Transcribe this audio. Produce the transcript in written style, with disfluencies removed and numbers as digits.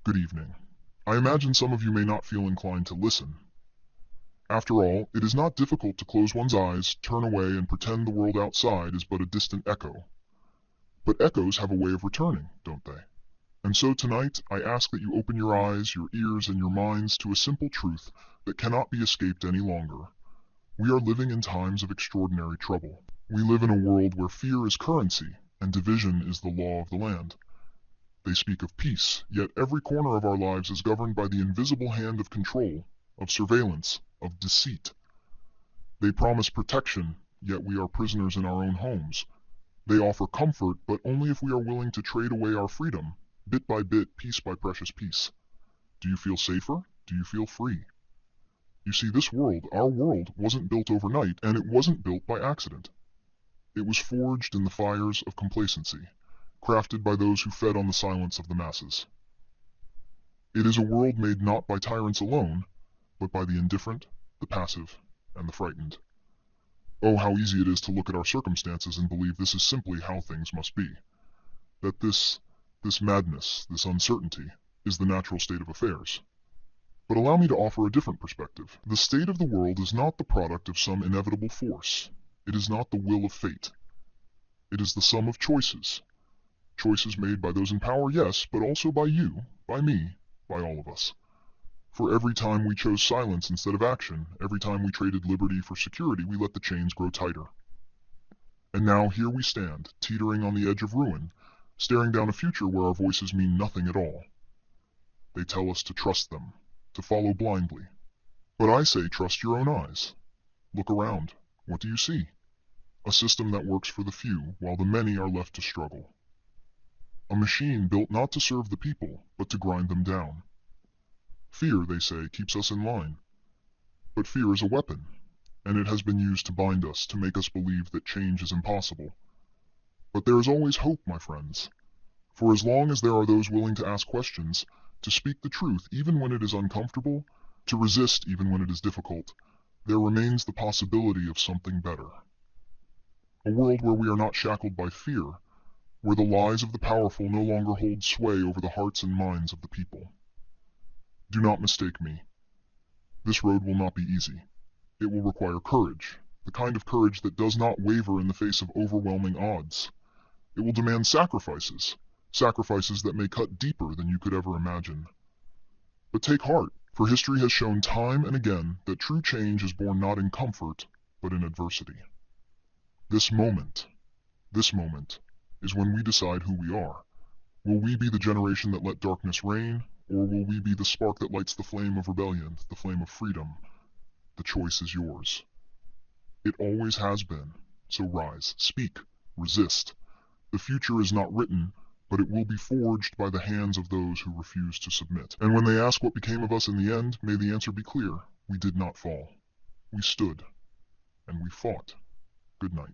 Good evening. I imagine some of you may not feel inclined to listen. After all, it is not difficult to close one's eyes, turn away, and pretend the world outside is but a distant echo. But echoes have a way of returning, don't they? And so tonight, I ask that you open your eyes, your ears, and your minds to a simple truth that cannot be escaped any longer. We are living in times of extraordinary trouble. We live in a world where fear is currency, and division is the law of the land. They speak of peace, yet every corner of our lives is governed by the invisible hand of control, of surveillance, of deceit. They promise protection, yet we are prisoners in our own homes. They offer comfort, but only if we are willing to trade away our freedom, bit by bit, piece by precious piece. Do you feel safer? Do you feel free? You see, this world, our world, wasn't built overnight, and it wasn't built by accident. It was forged in the fires of complacency, crafted by those who fed on the silence of the masses. It is a world made not by tyrants alone, but by the indifferent, the passive, and the frightened. Oh, how easy it is to look at our circumstances and believe this is simply how things must be. That this madness, this uncertainty, is the natural state of affairs. But allow me to offer a different perspective. The state of the world is not the product of some inevitable force. It is not the will of fate. It is the sum of choices. Choices made by those in power, yes, but also by you, by me, by all of us. For every time we chose silence instead of action, every time we traded liberty for security, we let the chains grow tighter. And now here we stand, teetering on the edge of ruin, staring down a future where our voices mean nothing at all. They tell us to trust them, to follow blindly. But I say trust your own eyes. Look around. What do you see? A system that works for the few, while the many are left to struggle. A machine built not to serve the people, but to grind them down. Fear, they say, keeps us in line. But fear is a weapon, and it has been used to bind us, to make us believe that change is impossible. But there is always hope, my friends. For as long as there are those willing to ask questions, to speak the truth even when it is uncomfortable, to resist even when it is difficult, there remains the possibility of something better. A world where we are not shackled by fear, where the lies of the powerful no longer hold sway over the hearts and minds of the people. Do not mistake me. This road will not be easy. It will require courage, the kind of courage that does not waver in the face of overwhelming odds. It will demand sacrifices, sacrifices that may cut deeper than you could ever imagine. But take heart, for history has shown time and again that true change is born not in comfort, but in adversity. This moment is when we decide who we are. Will we be the generation that let darkness reign, or will we be the spark that lights the flame of rebellion, the flame of freedom? The choice is yours. It always has been. So rise, speak, resist. The future is not written, but it will be forged by the hands of those who refuse to submit. And when they ask what became of us in the end, may the answer be clear. We did not fall. We stood, and we fought. Good night.